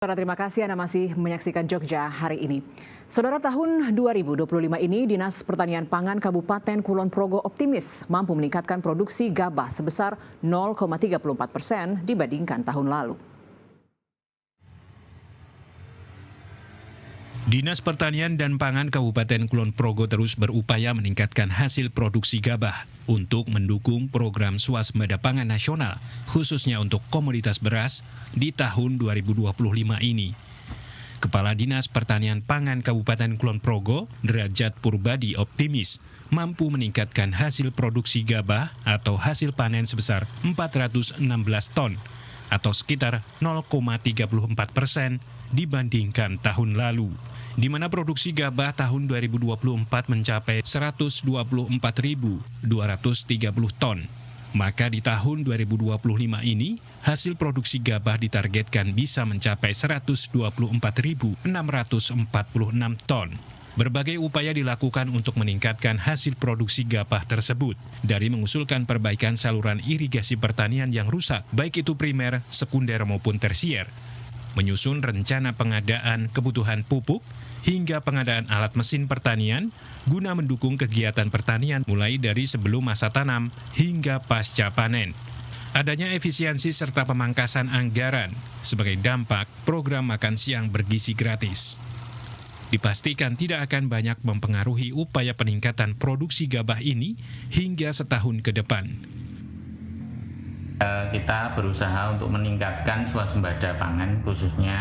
Saudara, terima kasih Anda masih menyaksikan Jogja hari ini. Saudara, tahun 2025 ini Dinas Pertanian Pangan Kabupaten Kulon Progo optimis mampu meningkatkan produksi gabah sebesar 0,34% dibandingkan tahun lalu. Dinas Pertanian dan Pangan Kabupaten Kulon Progo terus berupaya meningkatkan hasil produksi gabah untuk mendukung program swasembada pangan nasional, khususnya untuk komoditas beras di tahun 2025 ini. Kepala Dinas Pertanian Pangan Kabupaten Kulon Progo, Derajat Purbadi optimis mampu meningkatkan hasil produksi gabah atau hasil panen sebesar 416 ton atau sekitar 0,34% dibandingkan tahun lalu, di mana produksi gabah tahun 2024 mencapai 124.230 ton. Maka di tahun 2025 ini, hasil produksi gabah ditargetkan bisa mencapai 124.646 ton. Berbagai upaya dilakukan untuk meningkatkan hasil produksi gabah tersebut, dari mengusulkan perbaikan saluran irigasi pertanian yang rusak, baik itu primer, sekunder maupun tersier, menyusun rencana pengadaan kebutuhan pupuk, hingga pengadaan alat mesin pertanian guna mendukung kegiatan pertanian mulai dari sebelum masa tanam hingga pasca panen. Adanya efisiensi serta pemangkasan anggaran sebagai dampak program makan siang bergizi gratis dipastikan tidak akan banyak mempengaruhi upaya peningkatan produksi gabah ini hingga setahun ke depan. Kita berusaha untuk meningkatkan swasembada pangan, khususnya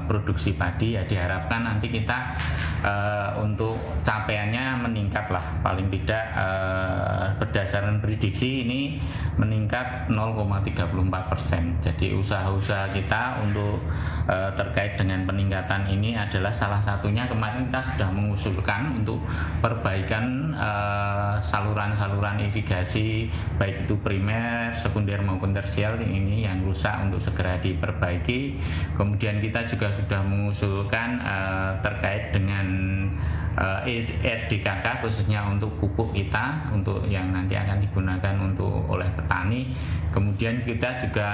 produksi padi. Ya, diharapkan nanti kita untuk capaiannya meningkat lah, paling tidak berdasarkan prediksi ini meningkat 0,34%. Jadi usaha-usaha kita untuk terkait dengan peningkatan ini adalah salah satunya kemarin kita sudah mengusulkan untuk perbaikan saluran-saluran irigasi, baik itu primer, sekunder maupun tersier ini yang rusak untuk segera diperbaiki. Kemudian kita juga sudah mengusulkan terkait dengan RDKK khususnya untuk pupuk kita, untuk yang nanti akan digunakan untuk oleh petani. Kemudian kita juga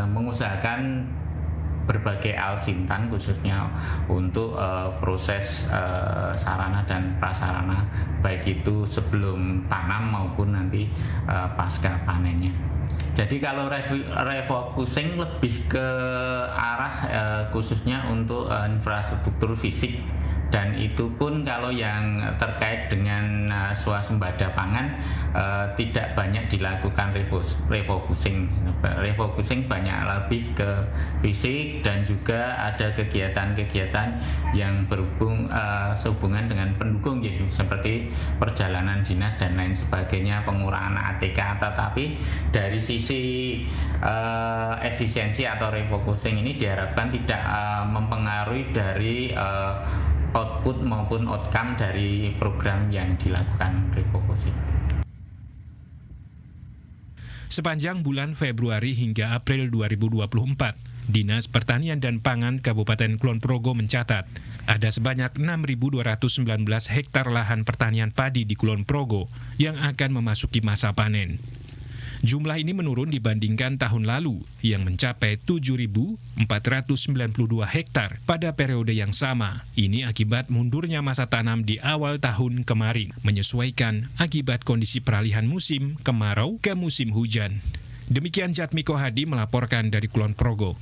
mengusahakan berbagai alsintan khususnya untuk proses sarana dan prasarana, baik itu sebelum tanam maupun nanti pasca panennya. Jadi kalau refocusing lebih ke arah khususnya untuk infrastruktur fisik, dan itu pun kalau yang terkait dengan swasembada pangan tidak banyak dilakukan refocusing. Refocusing banyak lebih ke fisik, dan juga ada kegiatan-kegiatan yang sehubungan dengan pendukung, yaitu seperti perjalanan dinas dan lain sebagainya, pengurangan ATK. Tetapi dari sisi efisiensi atau refocusing ini diharapkan tidak mempengaruhi dari output maupun outcome dari program yang dilakukan refocusing. Sepanjang bulan Februari hingga April 2024, Dinas Pertanian dan Pangan Kabupaten Kulon Progo mencatat ada sebanyak 6.219 hektar lahan pertanian padi di Kulon Progo yang akan memasuki masa panen. Jumlah ini menurun dibandingkan tahun lalu yang mencapai 7.492 hektar pada periode yang sama. Ini akibat mundurnya masa tanam di awal tahun kemarin, menyesuaikan akibat kondisi peralihan musim kemarau ke musim hujan. Demikian Jatmiko Hadi melaporkan dari Kulon Progo.